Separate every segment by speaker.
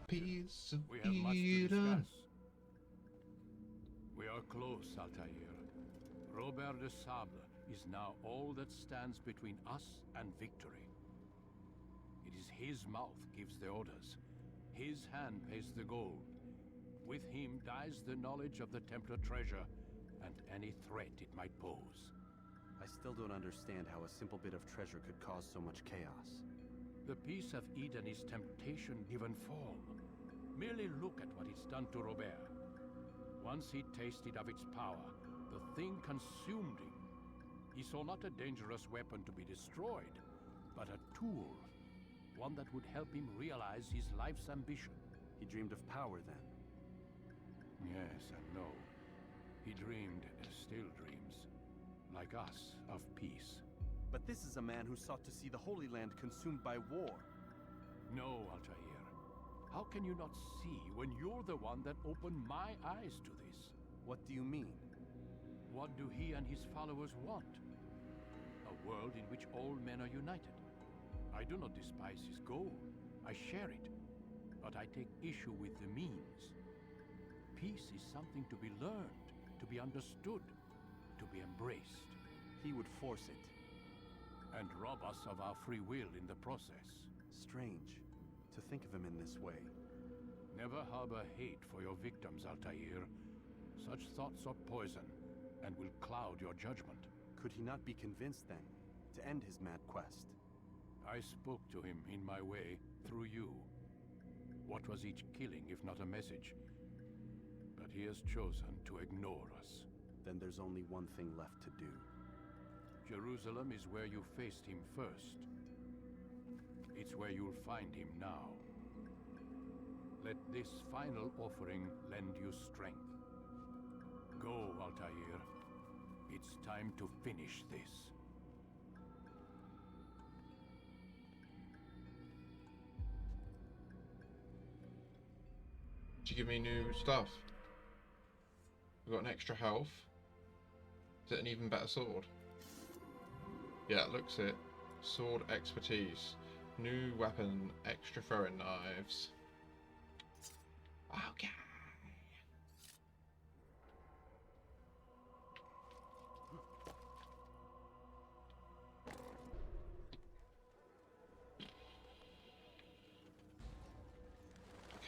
Speaker 1: Piece of
Speaker 2: We have much to
Speaker 1: Eden.
Speaker 2: discuss. We are close, Altair. Robert de Sable is now all that stands between us and victory. It is his mouth gives the orders. His hand pays the gold. With him dies the knowledge of the Templar treasure and any threat it might pose.
Speaker 3: I still don't understand how a simple bit of treasure could cause so much chaos.
Speaker 2: The piece of Eden is temptation given form. Merely look at what it's done to Robert. Once he tasted of its power, the thing consumed him. He saw not a dangerous weapon to be destroyed, but a tool. One that would help him realize his life's ambition.
Speaker 3: He dreamed of power then.
Speaker 2: Yes and no. He dreamed, and still dreams, like us, of peace.
Speaker 3: But this is a man who sought to see the Holy Land consumed by war.
Speaker 2: No, Altair. How can you not see when you're the one that opened my eyes to this?
Speaker 3: What do you mean?
Speaker 2: What do he and his followers want? A world in which all men are united. I do not despise his goal. I share it. But I take issue with the means. Peace is something to be learned, to be understood, to be embraced.
Speaker 3: He would force it.
Speaker 2: And rob us of our free will in the process.
Speaker 3: Strange to think of him in this way.
Speaker 2: Never harbor hate for your victims, Altair. Such thoughts are poison, and will cloud your judgment.
Speaker 3: Could he not be convinced then, to end his mad quest?
Speaker 2: I spoke to him in my way, through you. What was each killing if not a message? But he has chosen to ignore us.
Speaker 3: Then there's only one thing left to do.
Speaker 2: Jerusalem is where you faced him first. It's where you'll find him now. Let this final offering lend you strength. Go, Altair. It's time to finish this.
Speaker 1: Did you give me new stuff? We've got an extra health. Is it an even better sword? Yeah, it looks it. Sword expertise. New weapon, extra throwing knives. Okay.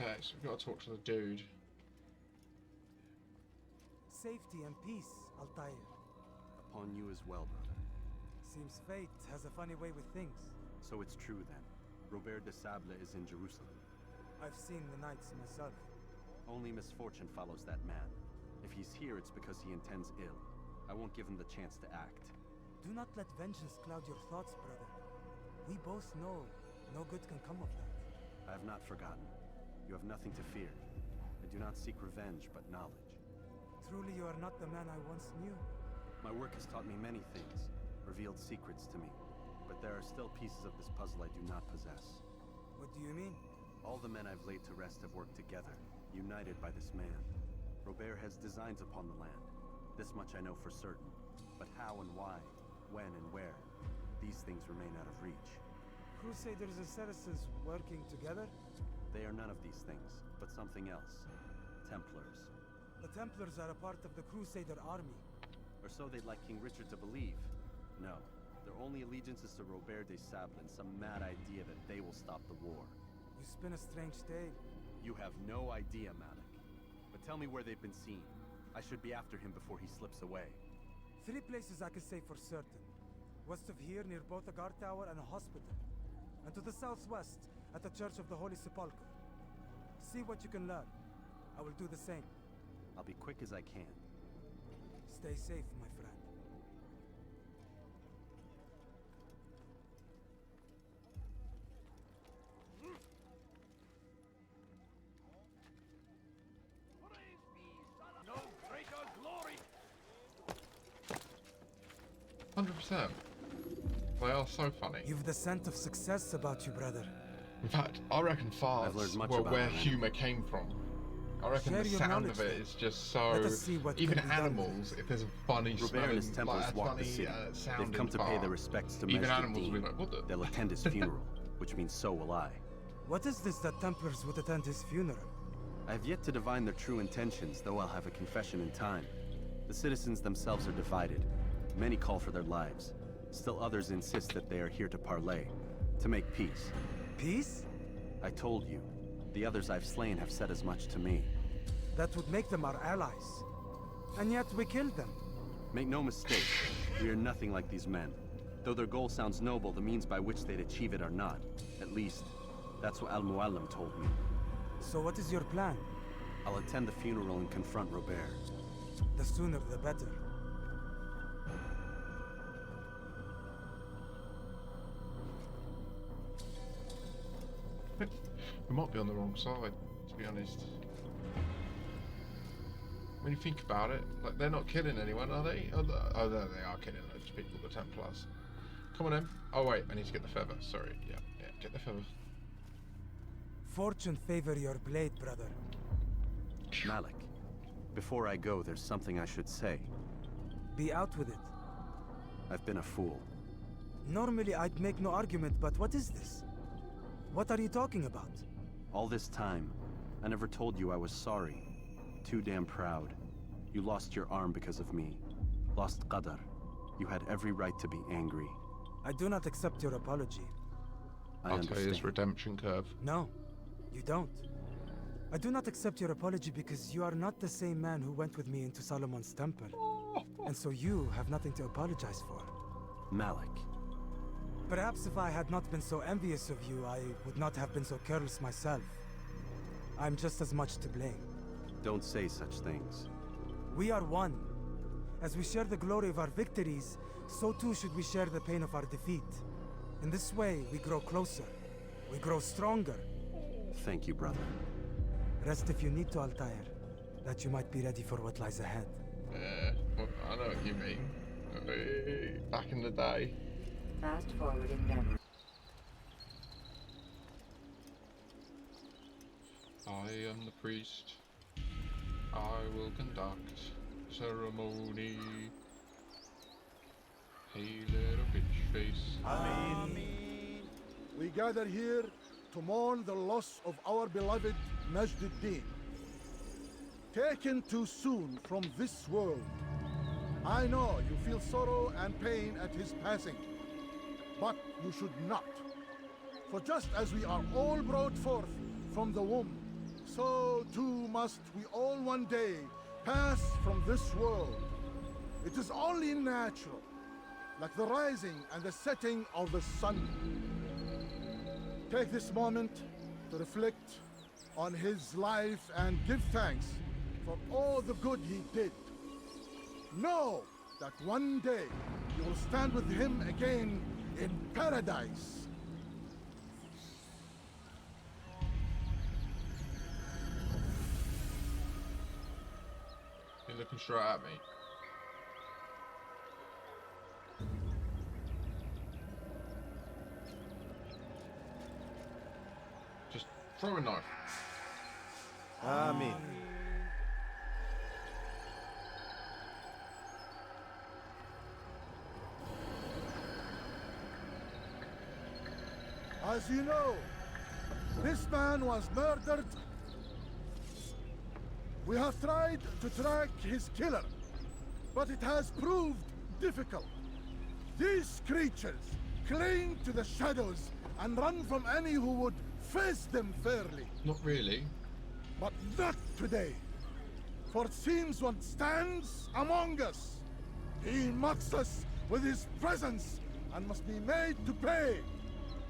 Speaker 1: Okay, so we've got to talk to the dude.
Speaker 4: Safety and peace, Altair.
Speaker 3: Upon you as well, brother.
Speaker 4: Seems fate has a funny way with things.
Speaker 3: So it's true then. Robert de Sable is in Jerusalem.
Speaker 4: I've seen the knights myself.
Speaker 3: Only misfortune follows that man. If he's here, it's because he intends ill. I won't give him the chance to act.
Speaker 4: Do not let vengeance cloud your thoughts, brother. We both know no good can come of that.
Speaker 3: I have not forgotten. You have nothing to fear. I do not seek revenge, but knowledge.
Speaker 4: Truly you are not the man I once knew.
Speaker 3: My work has taught me many things, revealed secrets to me. But there are still pieces of this puzzle I do not possess.
Speaker 4: What do you mean?
Speaker 3: All the men I've laid to rest have worked together, united by this man. Robert has designs upon the land. This much I know for certain. But how and why, when and where, these things remain out of reach.
Speaker 4: Crusaders and Saracens working together?
Speaker 3: They are none of these things, but something else. Templars.
Speaker 4: The Templars are a part of the Crusader army.
Speaker 3: Or so they'd like King Richard to believe. No, their only allegiance is to Robert de Sable and some mad idea that they will stop the war.
Speaker 4: You spin a strange tale.
Speaker 3: You have no idea, Malik. But tell me where they've been seen. I should be after him before he slips away.
Speaker 4: 3 places I can say for certain. West of here, near both a guard tower and a hospital. And to the southwest, at the Church of the Holy Sepulchre. See what you can learn. I will do the same.
Speaker 3: I'll be quick as I can.
Speaker 4: Stay safe, my friend.
Speaker 2: No greater glory!
Speaker 1: 100%. They are so funny.
Speaker 4: You've the scent of success about you, brother.
Speaker 1: In fact, I reckon
Speaker 3: I've learned
Speaker 1: farts
Speaker 3: much
Speaker 1: were
Speaker 3: about
Speaker 1: where
Speaker 3: them, man.
Speaker 1: humour came from. I reckon
Speaker 4: Share
Speaker 1: the
Speaker 4: your
Speaker 1: sound
Speaker 4: knowledge,
Speaker 1: of it
Speaker 4: then.
Speaker 1: is just so...
Speaker 4: Let us see what
Speaker 1: Even
Speaker 4: can be done
Speaker 1: animals,
Speaker 4: with
Speaker 1: if there's a funny
Speaker 3: Robert and his
Speaker 1: smelling,
Speaker 3: Templars
Speaker 1: like a
Speaker 3: walk
Speaker 1: funny
Speaker 3: the city.
Speaker 1: sounding
Speaker 3: They've come to pay their
Speaker 1: fart,
Speaker 3: respects to
Speaker 1: even
Speaker 3: Mesh's
Speaker 1: animals will be
Speaker 3: Dean.
Speaker 1: like, what the...
Speaker 3: They'll attend his funeral, which means so will I.
Speaker 4: What is this that Templars would attend his funeral?
Speaker 3: I have yet to divine their true intentions, though I'll have a confession in time. The citizens themselves are divided. Many call for their lives. Still others insist that they are here to parley, to make peace.
Speaker 4: Peace?
Speaker 3: I told you. The others I've slain have said as much to me.
Speaker 4: That would make them our allies. And yet we killed them.
Speaker 3: Make no mistake, we are nothing like these men. Though their goal sounds noble, the means by which they'd achieve it are not. At least, that's what Al-Muallim told me.
Speaker 4: So what is your plan?
Speaker 3: I'll attend the funeral and confront Robert.
Speaker 4: The sooner the better.
Speaker 1: We might be on the wrong side, to be honest. When you think about it, like, they're not killing anyone, are they? Oh, no, they are killing loads of people, the Templars. Come on, Em. Oh, wait, I need to get the feather. Sorry, yeah, get the feather.
Speaker 4: Fortune favor your blade, brother.
Speaker 3: Malik, before I go, there's something I should say.
Speaker 4: Be out with it.
Speaker 3: I've been a fool.
Speaker 4: Normally I'd make no argument, but what is this? What are you talking about?
Speaker 3: All this time, I never told you I was sorry. Too damn proud. You lost your arm because of me. Lost Qadar. You had every right to be angry.
Speaker 4: I do not accept your apology.
Speaker 1: I'll tell you his redemption curve.
Speaker 4: No, you don't. I do not accept your apology because you are not the same man who went with me into Solomon's temple. And so you have nothing to apologize for.
Speaker 3: Malik.
Speaker 4: Perhaps if I had not been so envious of you, I would not have been so careless myself. I'm just as much to blame.
Speaker 3: Don't say such things.
Speaker 4: We are one. As we share the glory of our victories, so too should we share the pain of our defeat. In this way, we grow closer. We grow stronger.
Speaker 3: Thank you, brother.
Speaker 4: Rest if you need to, Altair, that you might be ready for what lies ahead.
Speaker 1: Well, I know what you mean. Back in the day.
Speaker 5: Fast forwarding memory.
Speaker 1: I am the priest. I will conduct ceremony. Hey, little bitch face.
Speaker 6: We gather here to mourn the loss of our beloved Majd-ud-Din. Taken too soon from this world. I know you feel sorrow and pain at his passing, but you should not. For just as we are all brought forth from the womb, so too must we all one day pass from this world. It is only natural, like the rising and the setting of the sun. Take this moment to reflect on his life and give thanks for all the good he did. Know that one day you will stand with him again in paradise.
Speaker 1: You're looking straight at me. Just throw a knife.
Speaker 7: Amen.
Speaker 6: As you know, this man was murdered. We have tried to track his killer, but it has proved difficult. These creatures cling to the shadows and run from any who would face them fairly.
Speaker 1: Not really.
Speaker 6: But not today. For it seems one stands among us. He mocks us with his presence and must be made to pay.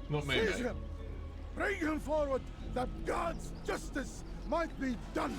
Speaker 1: Not me,
Speaker 6: Seize
Speaker 1: mate.
Speaker 6: him. Bring him forward that God's justice might be done.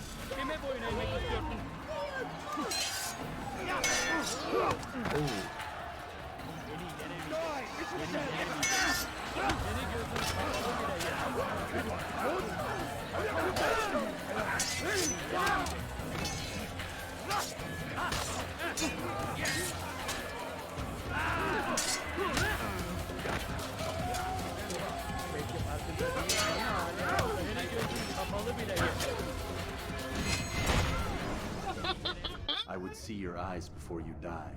Speaker 3: I would see your eyes before you die.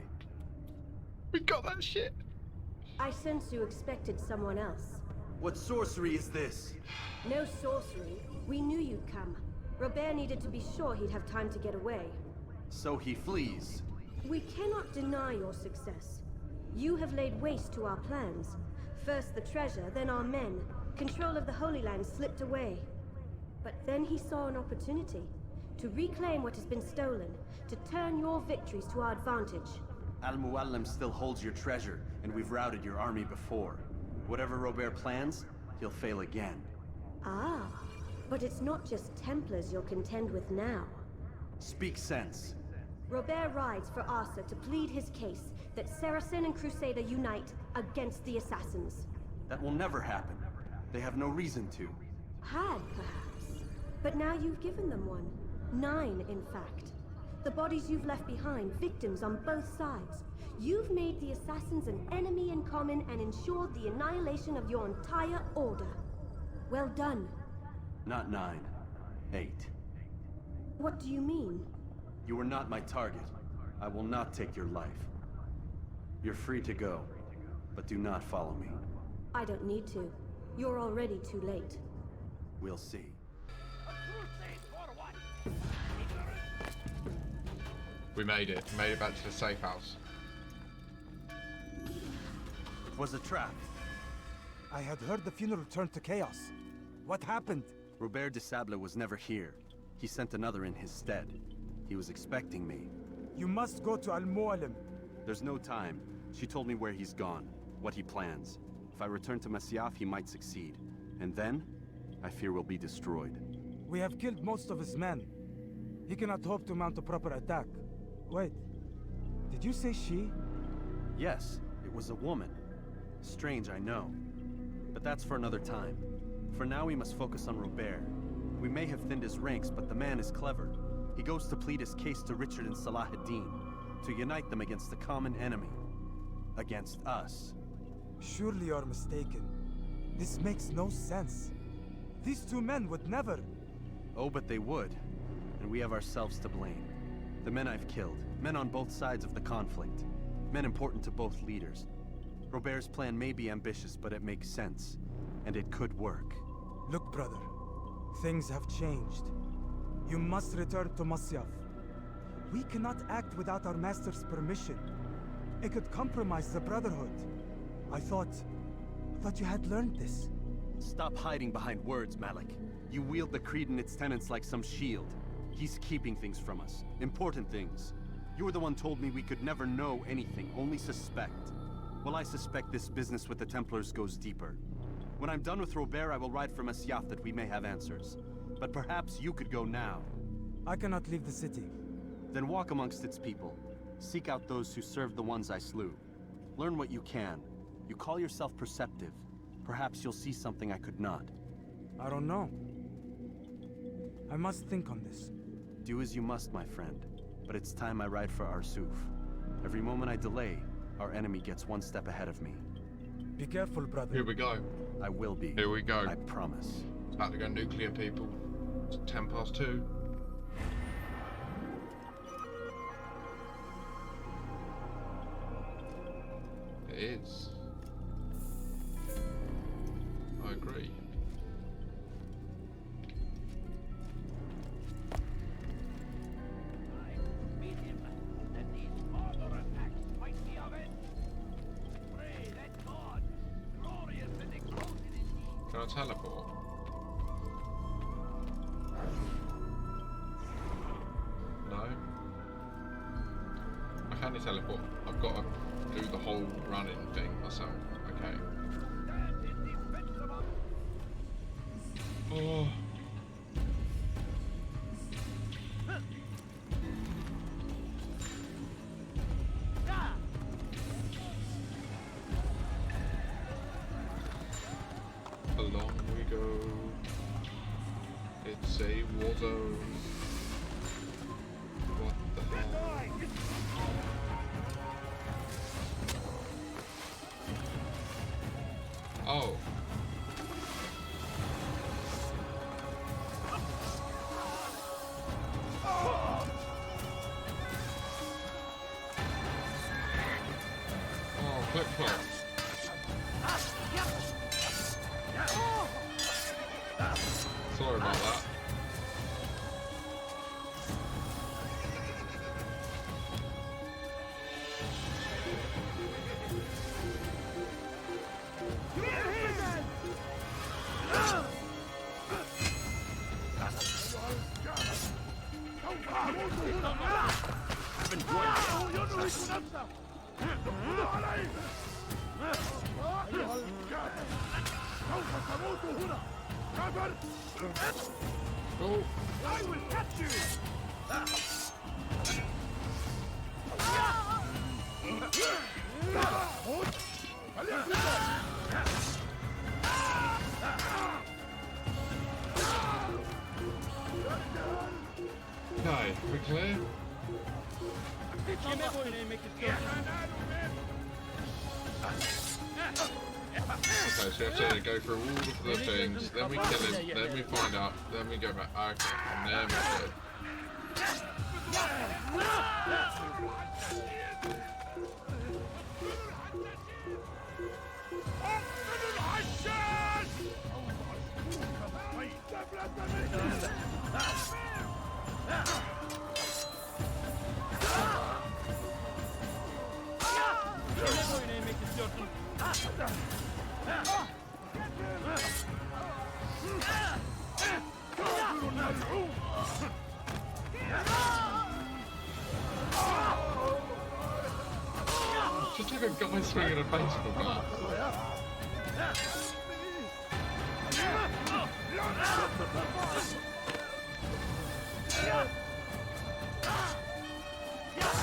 Speaker 1: We got that shit.
Speaker 8: I sense you expected someone else.
Speaker 3: What sorcery is this?
Speaker 8: No sorcery. We knew you'd come. Robert needed to be sure he'd have time to get away.
Speaker 3: So he flees.
Speaker 8: We cannot deny your success. You have laid waste to our plans. First the treasure, then our men. Control of the Holy Land slipped away. But then he saw an opportunity to reclaim what has been stolen, to turn your victories to our advantage.
Speaker 3: Al-Muallim still holds your treasure, and we've routed your army before. Whatever Robert plans, he'll fail again.
Speaker 8: Ah, but it's not just Templars you'll contend with now.
Speaker 3: Speak sense.
Speaker 8: Robert rides for Arsa to plead his case that Saracen and Crusader unite against the Assassins.
Speaker 3: That will never happen. They have no reason to.
Speaker 8: Had, perhaps. But now you've given them one. 9, in fact. The bodies you've left behind, victims on both sides. You've made the Assassins an enemy in common and ensured the annihilation of your entire order. Well done.
Speaker 3: Not 9. 8.
Speaker 8: What do you mean?
Speaker 3: You are not my target. I will not take your life. You're free to go, but do not follow me.
Speaker 8: I don't need to. You're already too late.
Speaker 3: We'll see.
Speaker 1: We made it. We made it back to the safe house.
Speaker 3: It was a trap.
Speaker 4: I had heard the funeral turned to chaos. What happened?
Speaker 3: Robert de Sable was never here. He sent another in his stead. He was expecting me.
Speaker 4: You must go to Al-Mualim.
Speaker 3: There's no time. She told me where he's gone, what he plans. If I return to Masyaf, he might succeed. And then, I fear we'll be destroyed.
Speaker 4: We have killed most of his men. He cannot hope to mount a proper attack. Wait, did you say she?
Speaker 3: Yes, it was a woman. Strange, I know. But that's for another time. For now, we must focus on Robert. We may have thinned his ranks, but the man is clever. He goes to plead his case to Richard and Salah ad-Din, to unite them against the common enemy. Against us.
Speaker 4: Surely you're mistaken. This makes no sense. These two men would never...
Speaker 3: Oh, but they would. And we have ourselves to blame. The men I've killed, men on both sides of the conflict. Men important to both leaders. Robert's plan may be ambitious, but it makes sense. And it could work.
Speaker 4: Look, brother. Things have changed. You must return to Masyaf. We cannot act without our master's permission. It could compromise the Brotherhood. I thought you had learned this.
Speaker 3: Stop hiding behind words, Malik. You wield the creed and its tenets like some shield. He's keeping things from us. Important things. You were the one told me we could never know anything, only suspect. Well, I suspect this business with the Templars goes deeper. When I'm done with Robert, I will ride for Masyaf that we may have answers. But perhaps you could go now.
Speaker 4: I cannot leave the city.
Speaker 3: Then walk amongst its people. Seek out those who served the ones I slew. Learn what you can. You call yourself perceptive. Perhaps you'll see something I could not.
Speaker 4: I don't know. I must think on this.
Speaker 3: Do as you must, my friend. But it's time I ride for Arsuf. Every moment I delay, our enemy gets one step ahead of me.
Speaker 4: Be careful, brother.
Speaker 1: Here we go.
Speaker 3: I will be.
Speaker 1: Here we go.
Speaker 3: I promise.
Speaker 1: It's about to go nuclear, people. It's 2:10. It is. I agree. Can I teleport? No? I can't teleport. I've got to do the whole running thing myself. Okay. Oh. Along we go. It's a war zone. What the hell? Oh. Oh, click clocks. Sorry about that. Oh.
Speaker 2: I will catch you!
Speaker 1: Okay, we're clear. Okay, so we have to go through all of the things, then we kill him, then we find out, then we go back. Okay, and then we're good. Just like a guy swinging a baseball bat.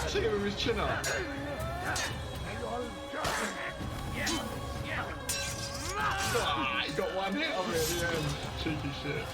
Speaker 1: See him with his chin up. Ah, he got one hit on me at the end. Cheeky shit.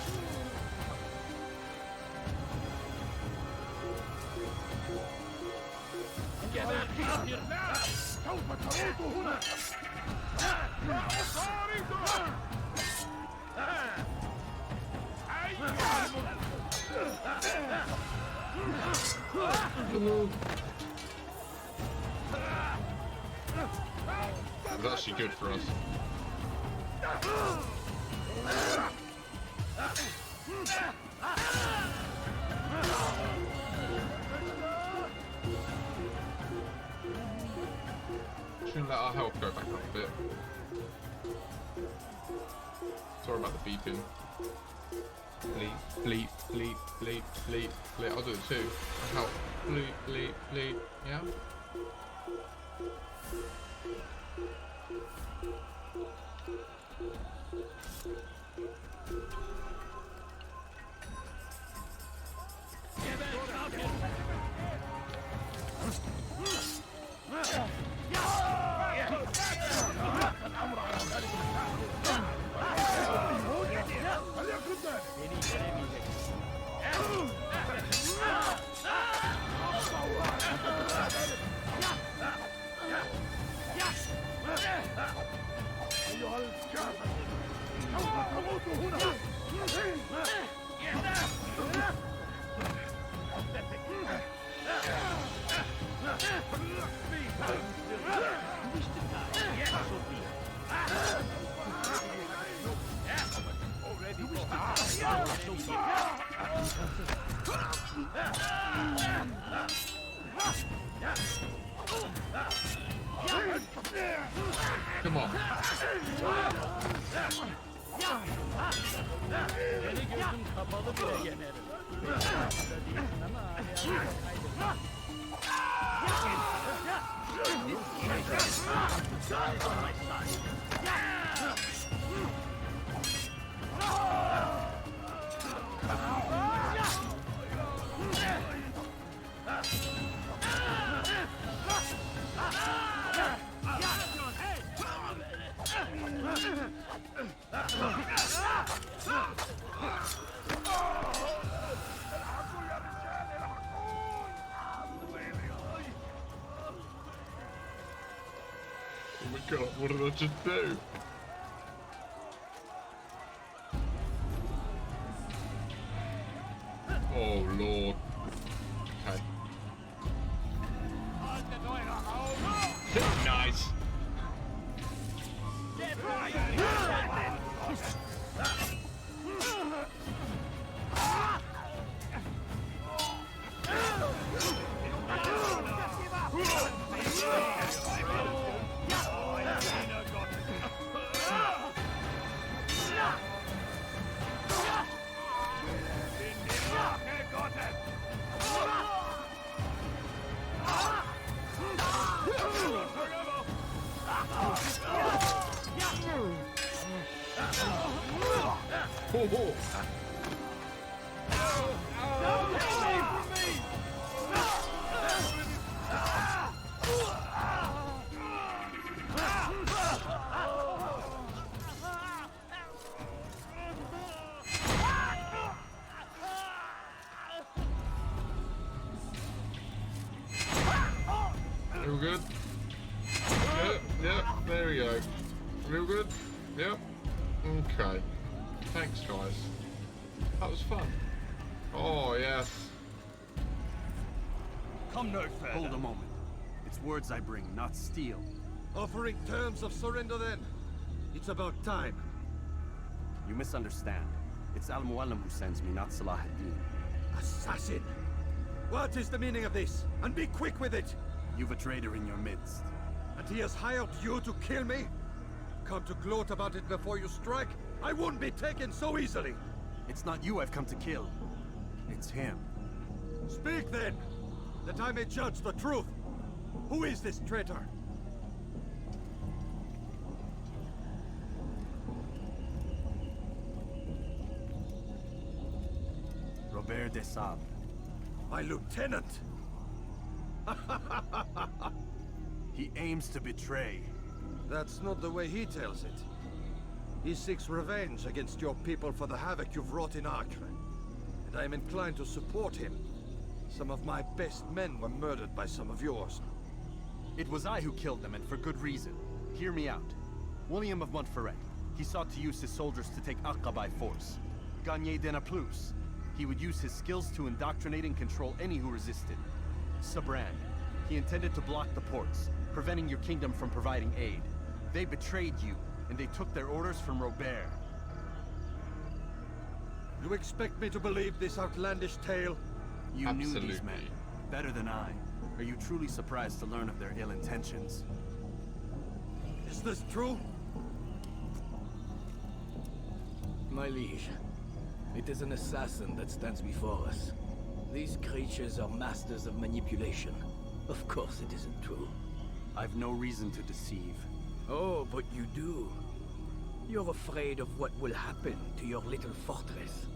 Speaker 1: It was actually good for us. Shouldn't let our health go back up a bit. Sorry about the beeping. Bleep, bleep, bleep, bleep, bleep, bleep. I'll do it too. Help. Bleep, bleep, bleep. Yeah? Come on. Oh my god, what did I just do? Oh lord. Okay. Nice. Real good. Yep, there we go. Real good. Yep. Okay. Thanks, guys. That was fun. Oh, yes.
Speaker 3: Come no further. Hold a moment. It's words I bring, not steel.
Speaker 9: Offering terms of surrender then? It's about time.
Speaker 3: You misunderstand. It's Al-Mualim who sends me, not Salah ad-Din.
Speaker 9: Assassin! What is the meaning of this? And be quick with it!
Speaker 3: You've a traitor in your midst.
Speaker 9: And he has hired you to kill me? Come to gloat about it before you strike? I wouldn't be taken so easily!
Speaker 3: It's not you I've come to kill. It's him.
Speaker 9: Speak then, that I may judge the truth. Who is this traitor?
Speaker 3: Robert de Sable.
Speaker 9: My lieutenant!
Speaker 3: He aims to betray.
Speaker 9: That's not the way he tells it. He seeks revenge against your people for the havoc you've wrought in Acre. And I am inclined to support him. Some of my best men were murdered by some of yours.
Speaker 3: It was I who killed them, and for good reason. Hear me out. William of Montferrat. He sought to use his soldiers to take Acre by force. Gagné de Naplouse. He would use his skills to indoctrinate and control any who resisted. Sabran. He intended to block the ports, preventing your kingdom from providing aid. They betrayed you, and they took their orders from Robert.
Speaker 9: You expect me to believe this outlandish tale?
Speaker 3: You knew
Speaker 1: Absolutely.
Speaker 3: these men better than I. Are you truly surprised to learn of their ill intentions?
Speaker 9: Is this true?
Speaker 10: My liege, it is an assassin that stands before us. These creatures are masters of manipulation. Of course it isn't true.
Speaker 3: I've no reason to deceive.
Speaker 10: Oh, but you do. You're afraid of what will happen to your little fortress.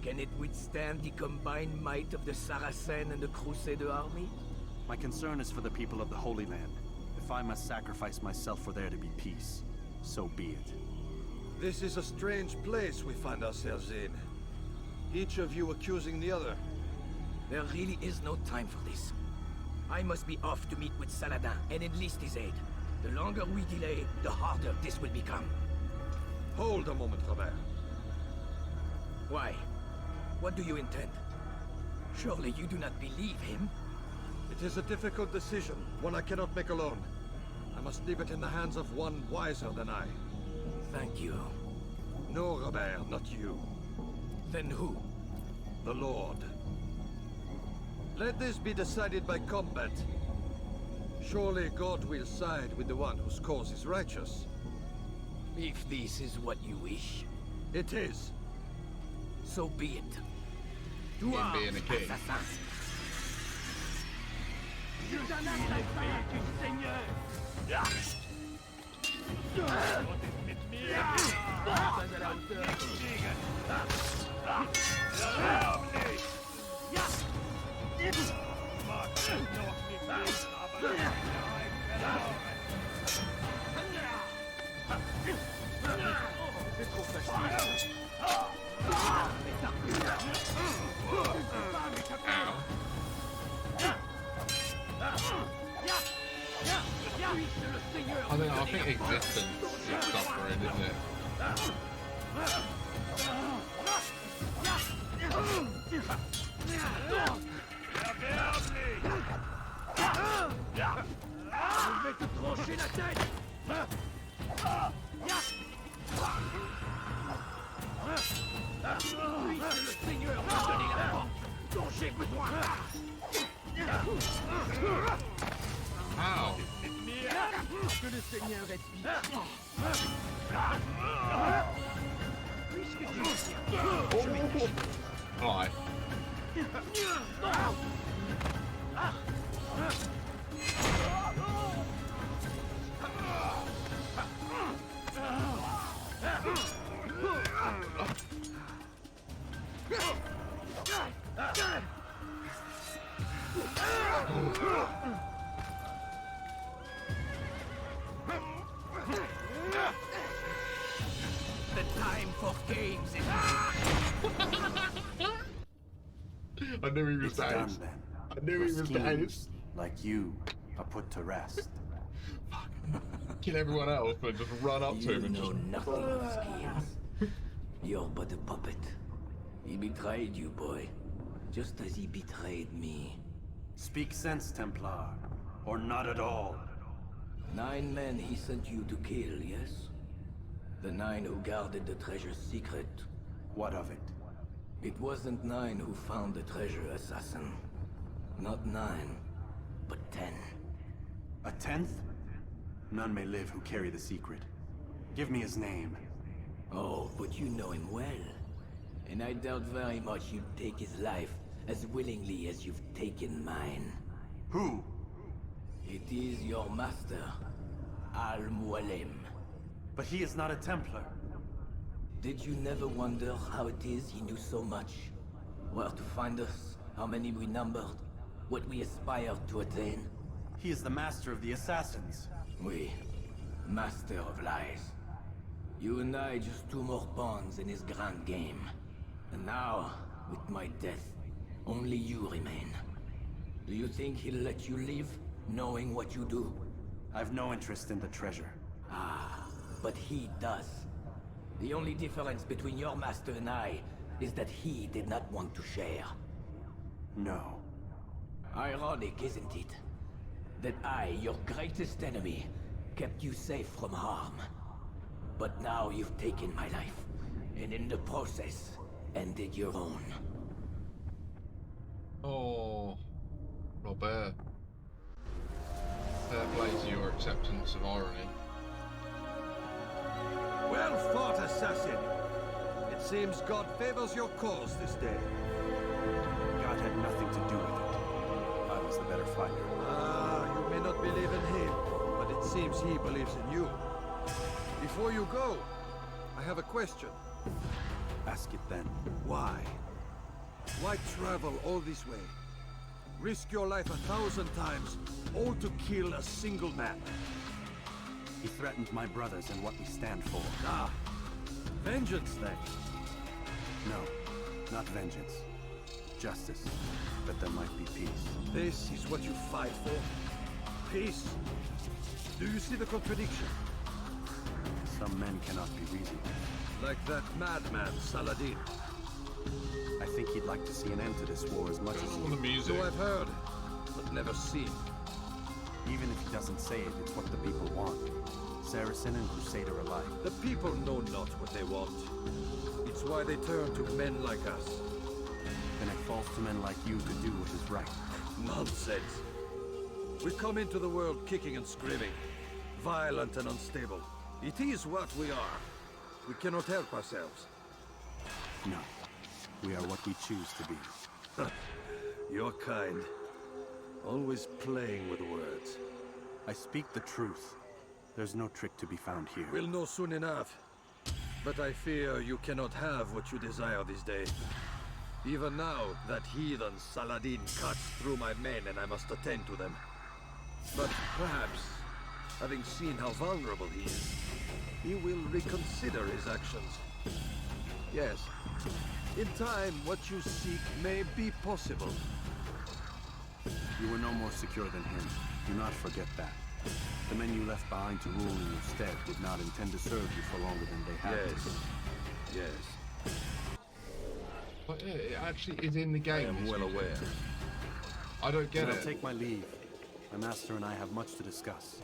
Speaker 10: Can it withstand the combined might of the Saracen and the Crusader army?
Speaker 3: My concern is for the people of the Holy Land. If I must sacrifice myself for there to be peace, so be it.
Speaker 9: This is a strange place we find ourselves in. Each of you accusing the other.
Speaker 10: There really is no time for this. I must be off to meet with Saladin and enlist his aid. The longer we delay, the harder this will become.
Speaker 9: Hold a moment, Robert.
Speaker 10: Why? What do you intend? Surely you do not believe him?
Speaker 9: It is a difficult decision, one I cannot make alone. I must leave it in the hands of one wiser than I.
Speaker 10: Thank you.
Speaker 9: No, Robert, not you.
Speaker 10: Then who?
Speaker 9: The Lord. Let this be decided by combat. Surely God will side with the one whose cause is righteous.
Speaker 10: If this is what you wish,
Speaker 9: It is.
Speaker 10: so be it. To
Speaker 1: Him
Speaker 10: arms,
Speaker 1: being a king.
Speaker 10: assassin.
Speaker 1: I think existence is suffering, isn't it? Ow. Alright. I knew he was
Speaker 3: It's
Speaker 1: dead.
Speaker 3: done then.
Speaker 1: I knew
Speaker 3: Your
Speaker 1: he was dead.
Speaker 3: schemes, like you, are put to rest.
Speaker 1: Kill everyone else, but just run up to
Speaker 10: You
Speaker 1: him and
Speaker 10: know
Speaker 1: just...
Speaker 10: nothing of schemes. You're but a puppet. He betrayed you, boy. Just as he betrayed me.
Speaker 3: Speak sense, Templar. Or not at all.
Speaker 10: 9 men he sent you to kill, yes? The 9 who guarded the treasure's secret.
Speaker 3: What of it?
Speaker 10: It wasn't 9 who found the treasure, assassin. Not 9, but 10.
Speaker 3: A 10th? None may live who carry the secret. Give me his name.
Speaker 10: Oh, but you know him well. And I doubt very much you'd take his life as willingly as you've taken mine.
Speaker 3: Who?
Speaker 10: It is your master, Al-Mualim.
Speaker 3: But he is not a Templar.
Speaker 10: Did you never wonder how it is he knew so much? Where to find us, how many we numbered, what we aspired to attain?
Speaker 3: He is the master of the assassins.
Speaker 10: We, master of lies. You and I just 2 more pawns in his grand game. And now, with my death, only you remain. Do you think he'll let you live, knowing what you do?
Speaker 3: I've no interest in the treasure.
Speaker 10: Ah, but he does. The only difference between your master and I is that he did not want to share.
Speaker 3: No.
Speaker 10: Ironic, isn't it? That I, your greatest enemy, kept you safe from harm. But now you've taken my life, and in the process, ended your own.
Speaker 1: Oh, Robert. Fair play to your acceptance of irony.
Speaker 9: Well fought, assassin. It seems God favors your cause this day.
Speaker 3: God had nothing to do with it. I was the better fighter.
Speaker 9: Ah, you may not believe in him, but it seems he believes in you. Before you go, I have a question.
Speaker 3: Ask it then.
Speaker 9: Why? Why travel all this way? Risk your life 1,000 times, all to kill a single man.
Speaker 3: He threatened my brothers and what we stand for.
Speaker 9: Ah, vengeance then.
Speaker 3: No, not vengeance. Justice, that there might be peace.
Speaker 9: This is what you fight for? Peace? Do you see the contradiction?
Speaker 3: Some men cannot be reasoned with.
Speaker 9: Like that madman, Saladin.
Speaker 3: I think he'd like to see an end to this war as much as
Speaker 1: On the
Speaker 3: you.
Speaker 1: music.
Speaker 9: So I've heard, but never seen.
Speaker 3: Even if he doesn't say it, it's what the people want. Saracen and Crusader alike.
Speaker 9: The people know not what they want. It's why they turn to men like us.
Speaker 3: Then it falls to men like you to do what is right.
Speaker 9: Nonsense. We come into the world kicking and screaming, violent and unstable. It is what we are. We cannot help ourselves.
Speaker 3: No. We are what we choose to be.
Speaker 9: Your kind. Always playing with words.
Speaker 3: I speak the truth. There's no trick to be found here.
Speaker 9: We'll know soon enough. But I fear you cannot have what you desire this day. Even now, that heathen Saladin cuts through my men and I must attend to them. But perhaps, having seen how vulnerable he is, he will reconsider his actions. Yes, in time, what you seek may be possible.
Speaker 3: You were no more secure than him. Do not forget that. The men you left behind to rule in your stead did not intend to serve you for longer than they had
Speaker 9: Yes.
Speaker 3: to.
Speaker 9: Yes.
Speaker 1: But yeah, it actually is in the
Speaker 9: I
Speaker 1: game.
Speaker 9: am
Speaker 1: this
Speaker 9: well
Speaker 1: music.
Speaker 9: aware.
Speaker 1: I don't get
Speaker 3: Then I'll
Speaker 1: it.
Speaker 3: take my leave. My master and I have much to discuss.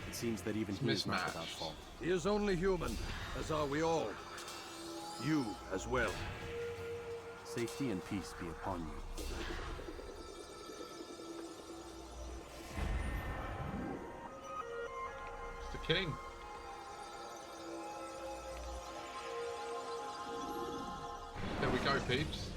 Speaker 3: It seems that even he is not
Speaker 1: mismatched.
Speaker 3: without fault.
Speaker 9: He is only human, as are we all. You as well.
Speaker 3: Safety and peace be upon you.
Speaker 1: It's the king. There we go, peeps.